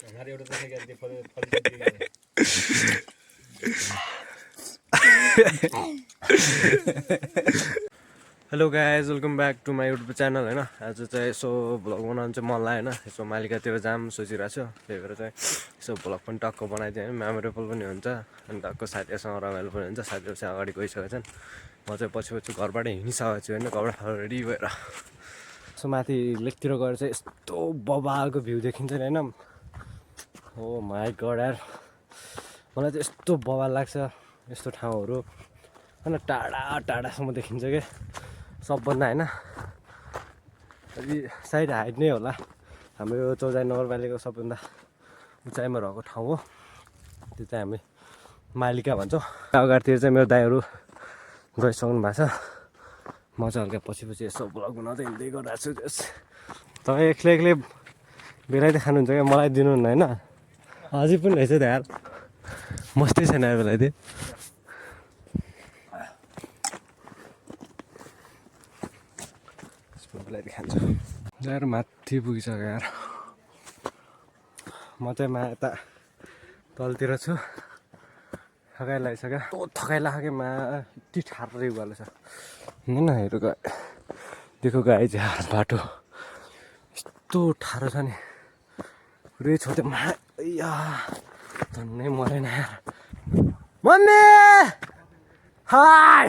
Hello guys welcome back to my YouTube channel होइन। आज चाहिँ यसो भ्लग बनाउनु चाहिँ मन लाग्यो होइन। यसो मालिकातिर जाम सोचिरहेको छु, त्यही भएर चाहिँ यसो भ्लग पनि टक्क बनाइदिएँ होइन। मेमोरेबल पनि हुन्छ अनि टक्क साथीहरूसँग रमाइलो पनि हुन्छ। साथीहरू चाहिँ अगाडि गइसकेको छन्, म चाहिँ पछि पछि घरबाट हिँडिसकेको छु होइन। घरबाट रेडी भएर यसो माथि लेकतिर गएर चाहिँ यस्तो बबालको भ्यू देखिन्छ नि होइन। हो माई गड यार, मलाई चाहिँ यस्तो बबाल लाग्छ यस्तो ठाउँहरू होइन। टाढा टाढासम्म देखिन्छ क्या सबभन्दा होइन। अलि साइड हाइट नै होला हाम्रो यो चौजारी नगरपालिकाको सबभन्दा उचाइमा रहेको ठाउँ हो। त्यो चाहिँ हामी मालिका भन्छौँ। अगाडितिर चाहिँ मेरो दाइहरू गइसक्नु भएको छ। म चाहिँ हल्का पछि पछि यसो भ्लग बनाउँदै हिँड्दै गरिरहेको छु। तपाईँ एक्लै एक्लै बेलायती खानुहुन्छ क्या, मलाई दिनुहुन्न होइन। अझै पनि रहेछ त यार, मस्तै छैन यार बेलायती। बेलायती खान्छु यार। माथि पुगिसक्यो यार। म चाहिँ यता तलतिर छु। थकाइ लागिसक्यो, थकाइ लाग्यो मा यति ठाड्रै उकालो छ होइन। हेर देखो गाइज यार, बाटो यस्तो ठाडो छ नि, पुरै छोड्यो मा या झन्नै मरेन यार। मम्मी हाय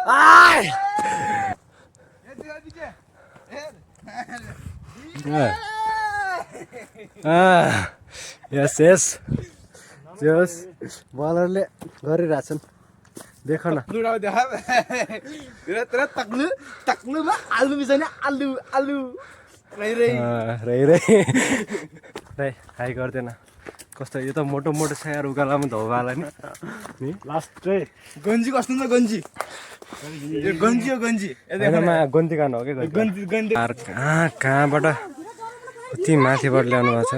हाय यस यस यस बलरले गरिरहेछन् देख न। आलु बिसाउने आलु आलु रै हाई गर्दैन कस्तो। यो त मोटो मोटो छ यार, उकालोमा धौबाला नि लास्टै गन्जी कस्तो छ गन्जी यो गन्जी हो गन्जी गन्ती कान हो कि गन्जी कहाँबाट कति माथिबाट ल्याउनु भएको छ।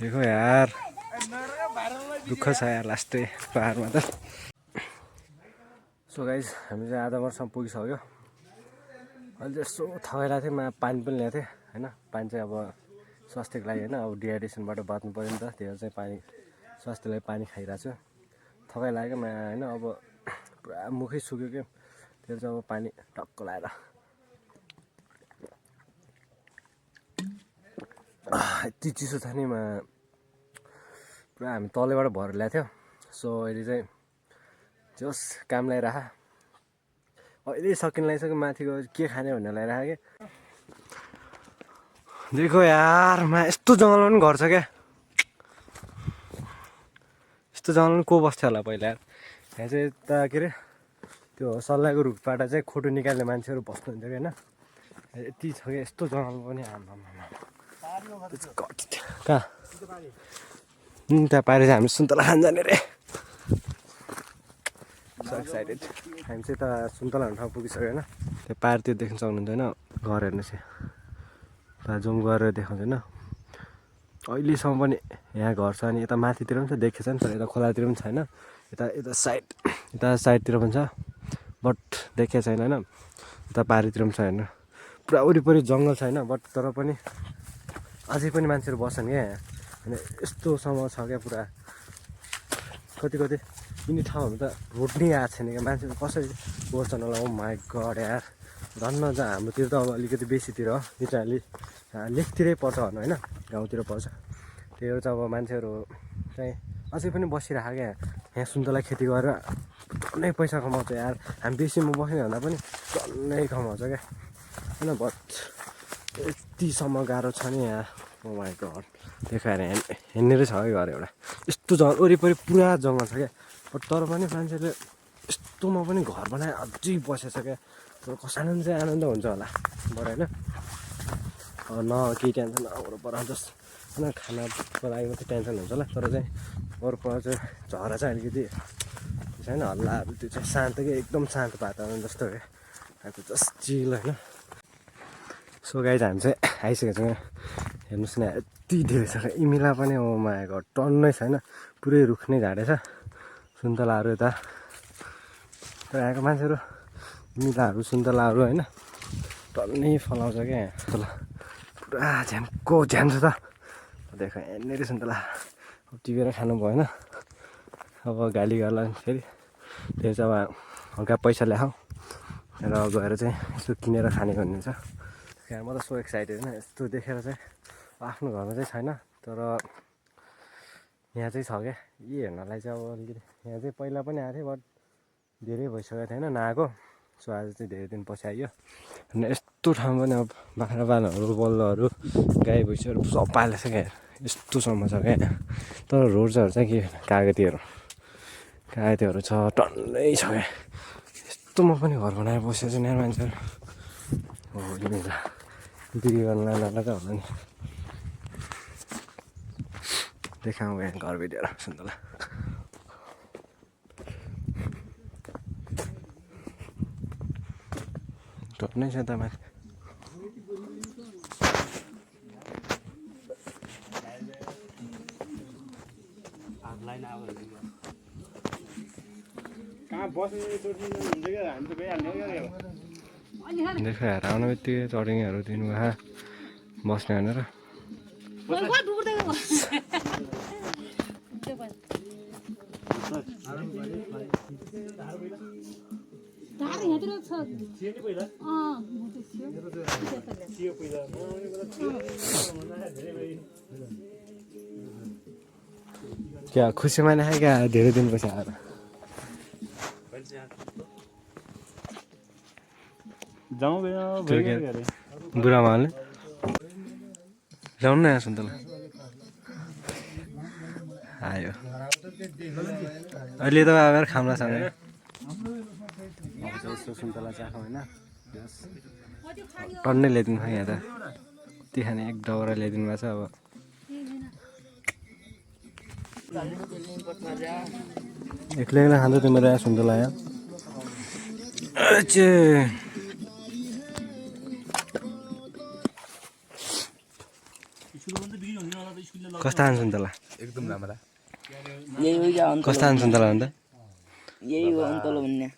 देखो यार दुःख छ यार लास्टै पाहाडमा त। सो गाइज हामी चाहिँ आधा वर्षसम्म पुगिसक्यो। अहिले यसो थकाइरहेको थियो, पानी पनि ल्याएको थिएँ होइन। पानी चाहिँ अब स्वास्थ्यको लागि होइन, अब डिहाइड्रेसनबाट बाँच्नु पऱ्यो नि त, त्यही चाहिँ पानी स्वास्थ्यलाई पानी खाइरहेको छु। थकाइ लाग्यो होइन, अब पुरा मुखै सुक्यो क्या, त्यो चाहिँ अब पानी टक्क लाएर यति चिसो छ नि पुरा। हामी तलैबाट भएर ल्याएको थियो। सो अहिले चाहिँ जस काम लगाइरह, अहिले सकिन लगाइसक्यो। माथि गयो के खाने भनेर लगाइरह क्या। देखो यार यस्तो जङ्गलमा पनि घर छ क्या। यस्तो जङ्गलमा को बस्थ्यो होला पहिला यार। यहाँ चाहिँ यता के अरे त्यो सल्लाहको रुखबाट चाहिँ खोटो निकाल्ने मान्छेहरू बस्नुहुन्थ्यो क्या होइन। यति छ क्या यस्तो जङ्गलमा पनि। कहाँ त्यहाँ पारि चाहिँ हामी सुन्तला खान जाने रे। So excited. हामी चाहिँ त सुन्तला हुने ठाउँ पुगिसक्यो होइन। त्यो पाहाडतिर देख्न सक्नुहुन्छ होइन, घर हेर्नुहोस् यहाँ जुम गरेर देखाउँछ होइन। अहिलेसम्म पनि यहाँ घर छ अनि यता माथितिर पनि छ देखेछ नि, तर यता खोलातिर पनि छैन। यता साइडतिर पनि छ बट देखेको छैन होइन। यता पाहाडतिर पनि छ होइन, पुरा वरिपरि जङ्गल छैन बट तर पनि अझै पनि मान्छेहरू बस्छन् क्या यहाँ होइन। यस्तोसम्म छ क्या पुरा। कति यिनी ठाउँहरू त रोड नै आएको छैन क्या, मान्छेहरू कसरी बोल्छन् होला। ओ माई गड यार, धन्न जहाँ हाम्रोतिर त अब अलिकति बेसीतिर हो, यो चाहिँ अलि लेकतिरै पर्छ भनौँ होइन, गाउँतिर पर्छ। त्यही भएर चाहिँ अब मान्छेहरू चाहिँ अझै पनि बसिरहेको क्या यहाँ सुन्तला खेती गरेर टन्नै पैसा कमाउँछ यार। हामी बेसीमा बस्ने भन्दा पनि टन्नै कमाउँछ क्या होइन। बट यतिसम्म गाह्रो छ नि यहाँ। ओ माई गड देखाएर हेर्नेरै छ कि घर एउटा यस्तो जङ्गल वरिपरि पुरा जङ्गल छ क्या। बट तर पनि मान्छेले यस्तोमा पनि घर बनाएर अझै बसेछ क्या। तर कसैलाई चाहिँ आनन्द हुन्छ होला बरु होइन। न केही टेन्सन वरपर जस्ट होइन, खानाको लागि मात्रै टेन्सन हुन्छ होला। तर चाहिँ वरपर चाहिँ झरा चाहिँ अलिकति छैन हल्लाहरू, त्यो चाहिँ शान्त क्या, एकदम शान्त वातावरण जस्तो क्या। त्यो जस्ट चिल होइन। सो गाइज हामी चाहिँ आइसकेको छौँ। हेर्नुहोस् न यति धेरै छ क्या, इमिला पनि हो माया घर टन्नै छैन, पुरै रुख नै झाडेछ सुन्तलाहरू यता। तर यहाँको मान्छेहरू मिलाहरू सुन्तलाहरू होइन टल्नै फलाउँछ क्या यहाँ सुन्तला पुरा झ्याम्को झ्याम छ त देख यहाँनिर सुन्तला अब टिपेर खानु भएन अब गाली गर्ला फेरि त्यो चाहिँ अब हल्का पैसा ल्याऊ र गएर चाहिँ यसो किनेर खाने भन्ने छ यहाँ म त सो एक्साइटेड होइन यस्तो देखेर चाहिँ आफ्नो घरमा चाहिँ छैन तर यहाँ चाहिँ छ क्या यी हेर्नलाई चाहिँ अब अलिकति यहाँ चाहिँ पहिला पनि आएको थिएँ बट धेरै भइसकेको थिएन नआएको सो आज चाहिँ धेरै दिन पछि आइयो अनि यस्तो ठाउँमा पनि अब बाख्रा पालहरू बल्लहरू गाई भैँसीहरू सब पालेको छ क्या यस्तोसम्म छ क्या तर रोड्सहरू चाहिँ के कागतीहरू छ टन्नै छ क्या यस्तोमा पनि घर बनाएर बसेको छ यहाँ मान्छेहरू हो बिक्री गर्न लाँदा त होला नि देखाउँ यहाँ घर भिडियो सुन्तला टन्नै छ त माथि देखाएर आउनु बित्तिकै चढिङहरू दिनुभयो बस्ने भनेर क्या खुसी माने है क्या धेरै दिनपछि आएर बुढा माले ल्याउनु न यहाँ सुन्तला आयो अहिले त आएर खाम्ला सँगै जस्तो सुन्तला चाख होइन टन्नै ल्याइदिनु भयो यहाँ त ती खाने एक दाउरा ल्याइदिनु भएको छ अब एक्लै एक्लै खान्छ तिम्रो यहाँ सुन्तला यहाँ कस्तो खान्छ सुन्तला एकदम राम्रो कस्तो खान्छ सुन्तला भन्दा यही हो अन्तलो भन्ने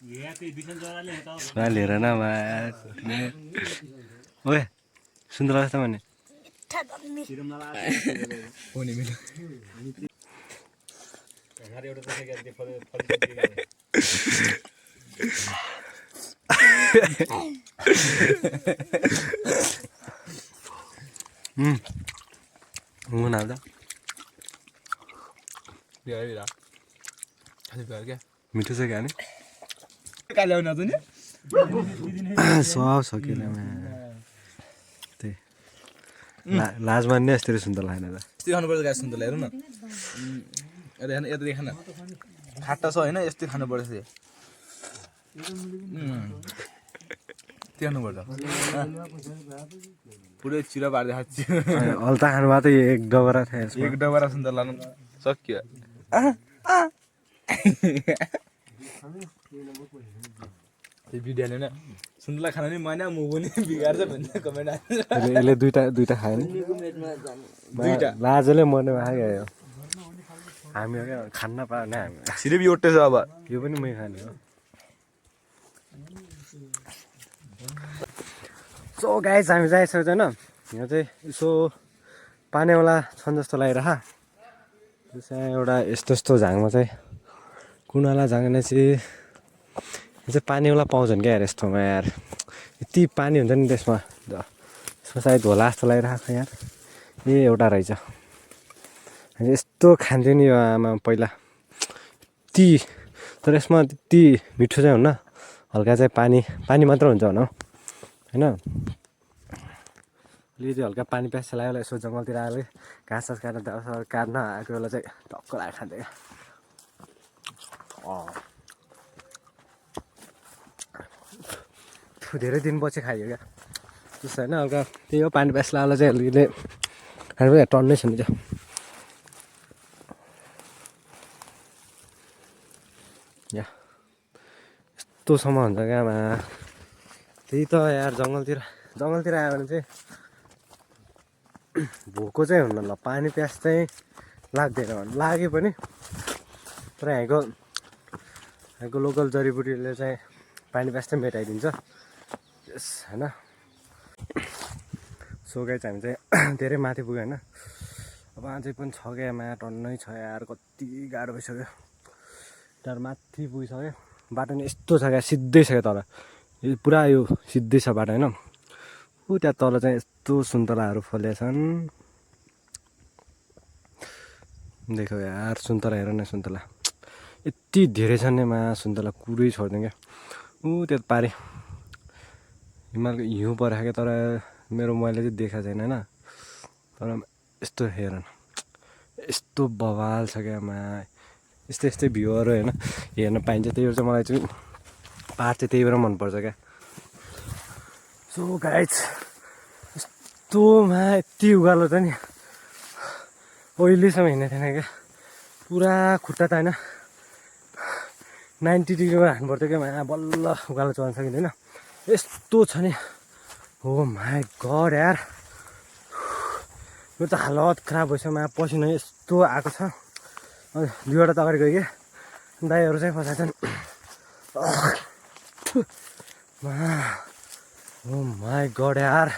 लिएर न ओए सुन्तला कस्तो भन्ने हुन आउँदा मिठो छ क्या नि सब सकिएला त्यही लाज मान्ने यस्तै सुन्तला खान त यस्तै खानुपर्छ गाई सुन्तला हेर्नु न यता देखा न खाटा छ होइन यस्तै खानुपर्छ खानुपर्छ पुरै चिरा पार्दै खान्छ अल्ता खानु भएको त एक डबरा थियो एक डबरा सुन्तला सक्यो भिडियोले न सुन्तला खाना नि मैना म पनि बिगार्छ भन्ने कमेन्ट आयो यसले दुईटा खायो नि लाजले मर्ने खायो हामी क्या खान्न पाएन हामी सिधै बिउट्टे छ अब यो पनि मै खाने हो सो गाइस हामी चाहिँ आइसकेको छैन यहाँ चाहिँ यसो पानीवाला छन् जस्तो लागिरह त्यो चाहिँ एउटा यस्तो झाङमा चाहिँ कुनाला झाङ चाहिँ यो चाहिँ पानीवाला पाउँछन् क्या यार यस्तोमा यार यति पानी हुन्छ नि त्यसमा सायद होला जस्तो लागिरहेको यार ए एउटा रहेछ यस्तो खान्थ्यो नि यो आमा पहिला यति तर यसमा त्यति मिठो चाहिँ हुन्न हल्का चाहिँ पानी मात्र हुन्छ भनौँ होइन अलिकति हल्का पानी प्यास लाग्यो यसो जङ्गलतिर आएर घाँस सास काट्न आएको बेला चाहिँ टक्क लागेर खान्थ्यो क्या धेरै दिनपछि खाइयो क्या त्यस्तो होइन हल्का त्यही हो पानी प्यास लाग्यो चाहिँ अलिकति खानु टन्नै छ नि त्यो या यस्तोसम्म हुन्छ क्या आमा त्यही त यार जङ्गलतिर आयो भने चाहिँ भोको चाहिँ हुन्न ल पानी प्यास चाहिँ लाग्दैन भने लागे पनि तर यहाँको लोकल जडीबुटीले चाहिँ पानी बेस्ट मेटाइदिन्छ यस होइन। सो गाइस हामी चाहिँ धेरै माथि पुग्यो होइन। अब अझै पनि छ क्या माया टन्नै छ यार, कति गाह्रो भइसक्यो। तर माथि पुगिसक्यो, बाटो नि यस्तो छ क्या सिधै छ क्या, तर यो पुरा यो सिधै छ बाटो होइन। ऊ त्यहाँ तल चाहिँ यस्तो सुन्तलाहरू फलेका छन्। देखो यार सुन्तला हेर न, सुन्तला यति धेरै छन् नि माया, सुन्तला कुरै छोड्दैन क्या। ऊ त्यो पारि हिमालको हिउँ परेको क्या, तर मेरो मैले चाहिँ देखाएको छैन होइन। तर यस्तो हेर न, यस्तो बवाल छ क्या माया, यस्तै यस्तै भ्यूहरू होइन हेर्न पाइन्छ। त्यही भएर चाहिँ मलाई चाहिँ पाहाड चाहिँ त्यही भएर मनपर्छ क्या। सो गाइज यस्तोमा यति उकालो छ नि, ओइलीसम्म हिँडेको थिएन क्या। पुरा खुट्टा त होइन 90 डिग्रीमा हान्नु पर्थ्यो क्या माया, बल्ल उकालो चल्न सकिँदैन यस्तो छ नि। हो माई गड यार, यो त हालत खराब भइसक्यो माया, पसिना यस्तो आएको छ। अनि 2 वटा त अगाडि गयो कि दाइहरू चाहिँ फसाएको छन्। हो माई गड यार,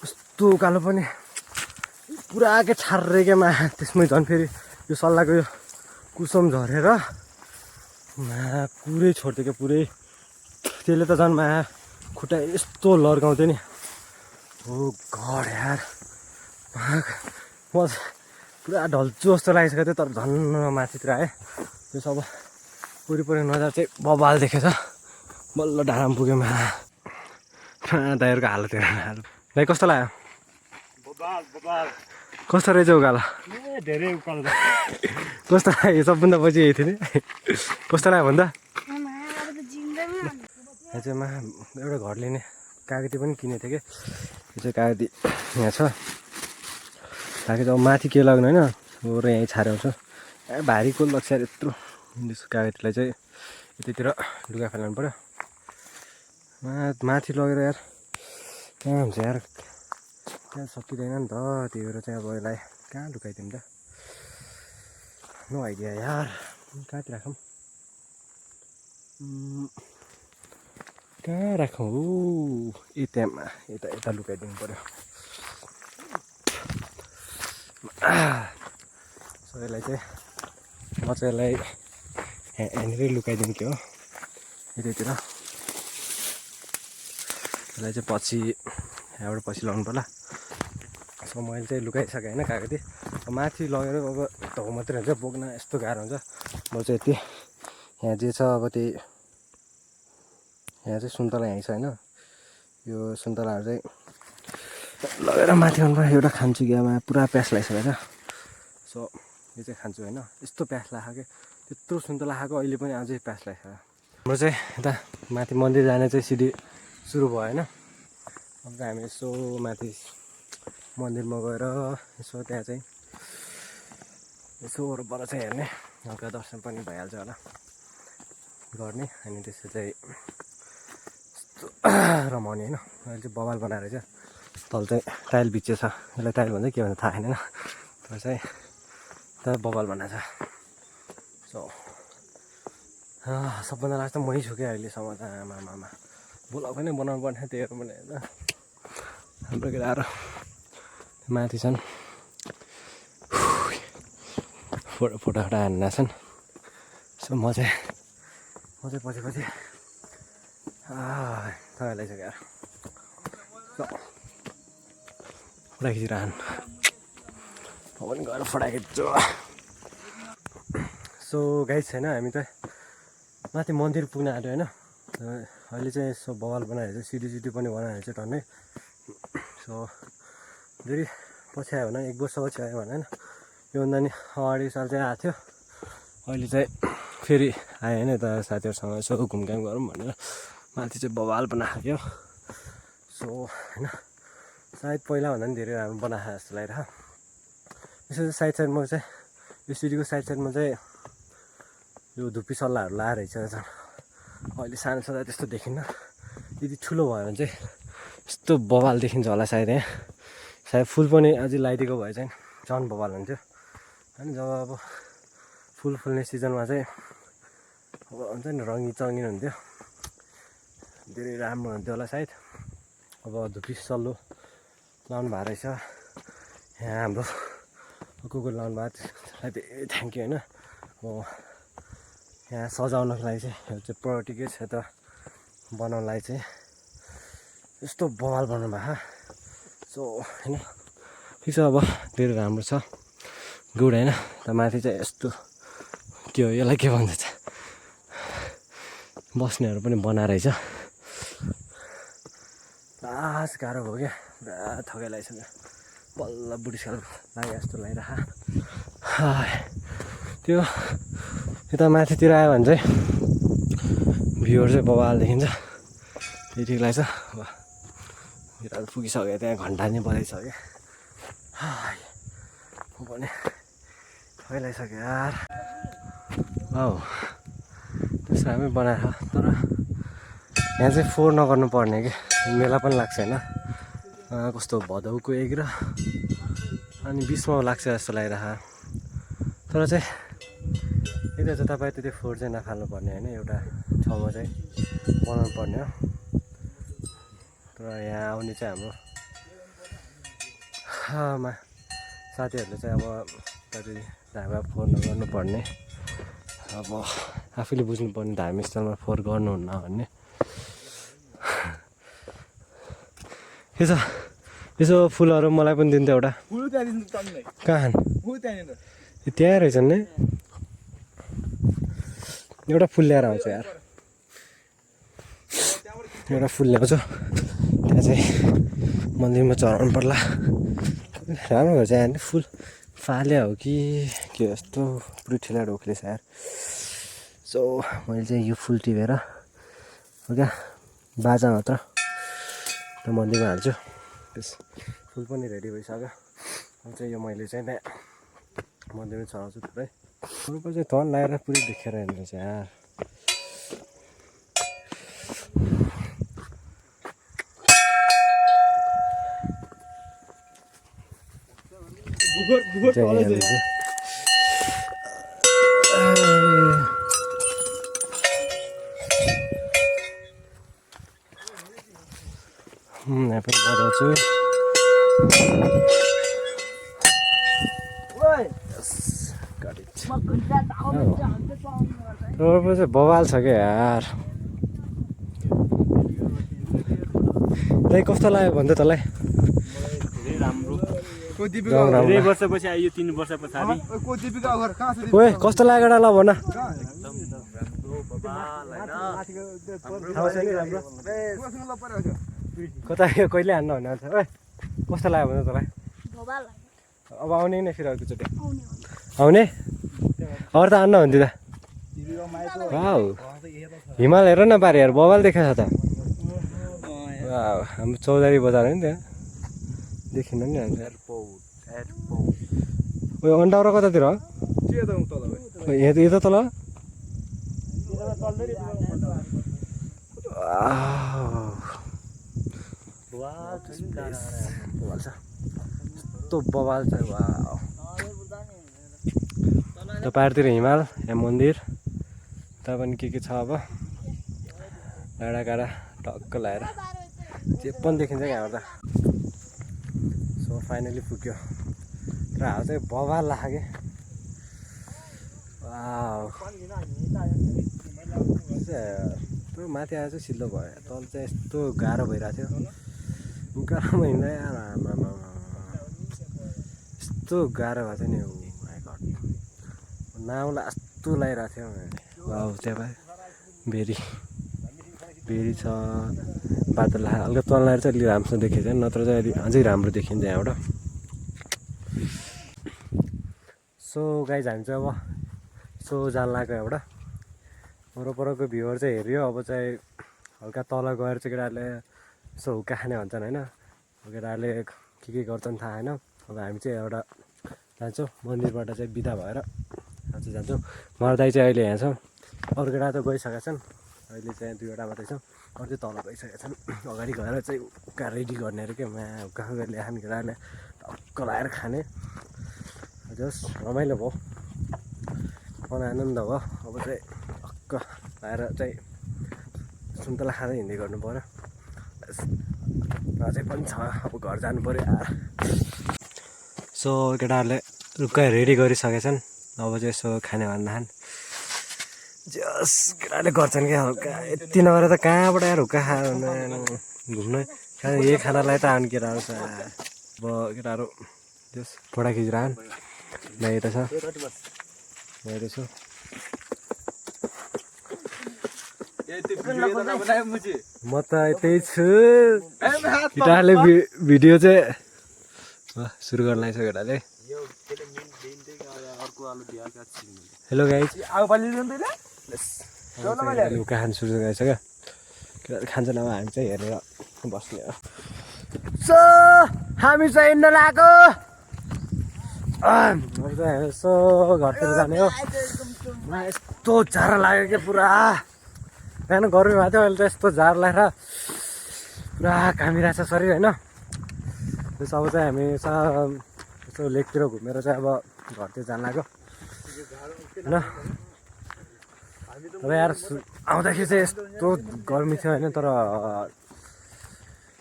यस्तो उकालो पनि पुरा के छार्रे क्या माया। त्यसमै झन् फेरि यो सल्लाहको यो कुसुम झरेर माया पुरै छोड्थ्यो क्या पुरै। त्यसले त झन् माया खुट्टा यस्तो लर्काउँथ्यो नि। हो गड यार, म पुरा ढल्छु जस्तो लागिसकेको थियो, तर झन् माथितिर आएँ। त्यो सब वरिपरि नजारा चाहिँ बबाल देखेछ। बल्ल डाँडामा पुग्यो माया। दाइहरूको हालत हेर। दाइ कस्तो लाग्यो? कस्तो रहेछ उकालो? धेरै उकालो छ। कस्तो लाग्यो? सबभन्दा पछि यही थियो नि। कस्तो लाग्यो भन्दा यहाँ चाहिँ मा एउटा घर लिने कागती पनि किनेको थियो कि। यो चाहिँ कागती यहाँ छ। कागती अब माथि के लाग्नु होइन, र यहीँ छारे आउँछ। भारी को लक्ष्य यत्रो कागतीलाई चाहिँ यतितिर लुगा फाल्नु पऱ्यो। माथि लगेर यार कहाँ हुन्छ यार, त्यहाँ सकिँदैन नि त। त्यही भएर चाहिँ अब यसलाई कहाँ लुकाइदिउँ त, नो आइडिया यार। कहाँतिर राखौँ, कहाँ राखौँ? त्यहाँमा यता लुकाइदिनु पऱ्यो। सो यसलाई चाहिँ म चाहिँ यसलाई यहाँनिरै लुकाइदिउँ कि हो, यतैतिर। यसलाई चाहिँ पछि यहाँबाट पछि लगाउनु पर्ला। सो मैले चाहिँ लुकाइसकेँ होइन कागती। माथि लगेर अब धौ मात्रै हुन्छ, बोक्न यस्तो गाह्रो हुन्छ। म चाहिँ यति यहाँ जे छ अब त्यही, यहाँ चाहिँ सुन्तला यहीँ छ होइन। यो सुन्तलाहरू चाहिँ लगेर माथि आउनु। एउटा खान्छु कि आमा, पुरा प्यास लागिसकेको छ। सो यो चाहिँ खान्छु होइन। यस्तो प्यास लाग्यो कि त्यत्रो सुन्तला खाएको अहिले पनि अझै प्यास लागिसक्यो। हाम्रो चाहिँ यता माथि मन्दिर जाने चाहिँ सिडी सुरु भयो होइन। अब चाहिँ हामी यसो माथि मन्दिरमा गएर यसो त्यहाँ चाहिँ यसो वरपर चाहिँ हेर्ने, हल्का दर्शन पनि भइहाल्छ होला गर्ने। अनि त्यसो चाहिँ यस्तो रमाउने होइन। अहिले चाहिँ बवाल बनाएर चाहिँ तल चाहिँ टाइल भिचे छ। यसलाई टाइल भन्छ के भन्छ थाहा छैन, तर चाहिँ तर बवाल बनाएको छ। सो सबभन्दा लास्ट त मै छु क्या अहिलेसम्म त। आमा ब्लग पनि बनाउनु पर्ने, त्यही पनि होइन। हाम्रो केटाहरू माथि छन्, फोटो हान्न छन्। सो म चाहिँ पछि तपाईँलाई चाहिँ यार फोटो खिचिरहनु, म पनि गएर फोटो खिच्छु। सो गाइस छैन, हामी त माथि मन्दिर पुग्न आँट्यो होइन। अहिले चाहिँ यसो बवाल बनाएर चाहिँ सिडी पनि बनाएर चाहिँ टन्नै। सो धेरै पछि आयो भने 1 वर्ष पछि आयो भने होइन, योभन्दा नि अगाडि साल चाहिँ आएको थियो। अहिले चाहिँ फेरि आयो होइन, यता साथीहरूसँग यसो घुमघाम गरौँ भनेर माथि चाहिँ बवाल बनाएको थियो। सो होइन, सायद पहिलाभन्दा पनि धेरै राम्रो बनाएको जस्तो लागिरहेको। यसो साइडमा चाहिँ यो सिडीको साइडमा चाहिँ यो धुप्पी सल्लाहहरू लाएर रहेछ। अहिले सानो छँदा त्यस्तो देखिन्न, यदि ठुलो भयो भने चाहिँ यस्तो बवाल देखिन्छ होला सायद। यहाँ सायद फुल पनि अझै लगाइदिएको भए चाहिँ झन् बवाल हुन्थ्यो होइन। जब अब फुल फुल्ने सिजनमा चाहिँ अब हुन्छ नि रङ्गी चङ्गी हुन्थ्यो। धेरै राम्रो हुन्थ्यो होला सायद। अब धुपी सल्लो लाउनु भएको रहेछ यहाँ हाम्रो कुकुर लाउनु भएको त्यसलाई धेरै थ्याङ्क यू होइन। अब यहाँ सजाउनको लागि चाहिँ यो चाहिँ प्रायोरिटीकै छ त बनाउनलाई चाहिँ यस्तो बवाल बनाउनु भएको सो होइन ठिक छ। अब धेरै राम्रो छ गुड होइन। त माथि चाहिँ यस्तो के हो यसलाई के भन्छ बस्नेहरू पनि बनाएर रहेछ। लास गाह्रो भयो क्या पुरा थकाइ लागिसक्यो बल्ल बुढिसकाल लाग्यो जस्तो लागिरह। त्यो यता माथितिर आयो भने चाहिँ भ्यूहरू चाहिँ बवाल देखिन्छ त्यही ठिक लाग्छ। अब यता पुगिसक्यो त्यहाँ घन्टा नै बजाइसक्यो भने थकाइ लागिसक्यो यार। हौ त्यस्तो राम्रै बनाएर तर यहाँ चाहिँ फोहोर नगर्नु पर्ने कि मेला पनि लाग्छ होइन कस्तो भदौको एक र अनि 20मा लाग्छ जस्तो लागिरह। तर चाहिँ यता चाहिँ तपाईँ त्यो फोहोर चाहिँ नफाल्नु पर्ने होइन एउटा ठाउँमा चाहिँ बनाउनु पर्ने हो। तर यहाँ आउने चाहिँ हाम्रो साथीहरूले चाहिँ अब कति ढाबा फोहोर नगर्नु पर्ने अब आफैले बुझ्नुपर्ने धार्मिक स्थलमा फोहोर गर्नुहुन्न भन्ने के छ। यसो फुलहरू मलाई पनि दिन्थ्यो एउटा कहाँ त्यहाँ रहेछ नि एउटा फुल ल्याएर आउँछ यार एउटा फुल ल्याउँछु त्यहाँ चाहिँ मन्दिरमा चढाउनु पर्ला। राम्रो भएछ यहाँ फुल फाले हो कि के यस्तो पुरै ठेला ढोक्ले छ यार। सो मैले चाहिँ यो फुल टिपेर हो क्या बाजा मात्र त मन्दिरमा हाल्छु। त्यस फुल पनि रेडी भइसक्यो। अब चाहिँ यो मैले चाहिँ त्यहाँ मन्दिरमा चढाउँछु थुप्रै फुलको चाहिँ धन लगाएर पुरै देखेर हेर्नु चाहिँ यार। यहाँ पनि बजाउँछु चाहिँ बवाल छ क्या यार। तँलाई कस्तो लाग्यो भन्दा तँलाई धेरै वर्षपछि आयो 3 वर्ष पछाडि ओए कस्तो लाग्यो ल भन कता कहिले हान्न भन्ने आउँछ। ओए कस्तो लाग्यो भने तँलाई अब आउने नै फेरि अर्कोचोटि आउने अरू त आन्न भन्थ्यो त वाउ हिमाल हेर न पारे यार बवाल देखाएको छ त। हाम्रो चौधारी बजार हो नि त्यहाँ देखिन नि उयो अन्डाउरा कतातिर हो यता तल यस्तो बवाल छ तपाईँहरूतिर हिमाल यहाँ मन्दिर उता पनि के छ अब डाँडाकाँडा टक्क लगाएर जे पनि देखिन्छ यहाँबाट त। सो फाइनली पुग्यो र हावा चाहिँ बवाल लाग्यो त्यो माथि आएर चाहिँ सिद्धो भयो तल चाहिँ यस्तो गाह्रो भइरहेको थियो गाह्रोमा हिँड्दा यस्तो गाह्रो भएको थियो नि नाउला यस्तो लगाइरहेको थियो अब त्यहाँ भेरी छ बादल हल्का तल चाहिँ अलिक राम्रोसँग देखिन्छ नत्र चाहिँ अलि अझै राम्रो देखिन्छ यहाँबाट। सो गाइज हामी चाहिँ अब सो जान लाग्यो एउटा वरपरको भ्यूहरू चाहिँ हेऱ्यो। अब चाहिँ हल्का तल गएर चाहिँ केटाहरूले यसो हुक्का खाने भन्छन् होइन केटाहरूले के गर्छन् थाहा होइन। अब हामी चाहिँ एउटा जान्छौँ मन्दिरबाट चाहिँ बिदा भएर चाहिँ जान्छौँ। मर्दाई चाहिँ अहिले यहाँ छ अरू केटा त गइसकेका छन् अहिले चाहिँ 2वटा मात्रै छ अरू चाहिँ तल गइसकेका छन्। अगाडि गएर चाहिँ हुक्का रेडी गर्ने अरे क्या हुक्का गरेर खाने केटाहरूले टक्क लगाएर खाने जस रमाइलो भयो मन आनन्द भयो। अब चाहिँ टक्क लगाएर चाहिँ सुन्तला खाँदै हिँड्दै गर्नु पऱ्यो अझै पनि छ अब घर जानु पऱ्यो यार सो केटाहरूले रुक्का रेडी गरिसकेछन् अब चाहिँ यसो खाने भन्दा जस केटाहरूले गर्छन् क्या हल्का यति नभएर त कहाँबाट यार हुक्का खाएर घुम्नु यही खानालाई त आउने केटाहरू छ अब केटाहरू जस फोटा खिचिरहन् बाहिर छ बाहिर छु म त यतै छु केटाहरूले भिडियो चाहिँ सुरु गर्न लाग्छ केटाले हेलो गाइज लुका खानु सुरु गरेछ क्या केटाले खान्छ नभए हामी चाहिँ हेरेर बस्ने हो सो हामी चाहिँ हिँड्न लाग्यो यसो घरतिर जाने हो मलाई यस्तो जाडो लाग्यो क्या पुरा बिहान गर्मी भएको थियो अहिले त यस्तो जाडो लागेर पुरा घामिरहेछ शरीर होइन त्यस अब चाहिँ हामी यसो लेकतिर घुमेर चाहिँ अब घरतिर जान लाग्यो होइन तर यार आउँदाखेरि चाहिँ यस्तो गर्मी थियो होइन तर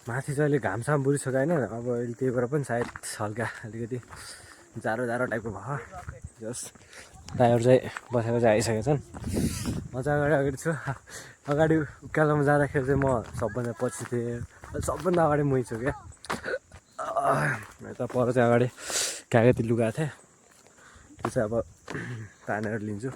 माथि चाहिँ अहिले घामसाम बुझिसक्यो होइन अब अहिले त्यही भएर पनि सायद हल्का अलिकति जाडो टाइपको भयो जस ड्राइभर चाहिँ बसेको चाहिँ आइसकेको छन् म चाहिँ अगाडि छु अगाडि उकालोमा जाँदाखेरि चाहिँ म सबभन्दा पछि थिएँ सबभन्दा अगाडि मै छु क्या यता पर चाहिँ अगाडि कागती लुगा थिएँ त्यो चाहिँ अब तानेर लिन्छु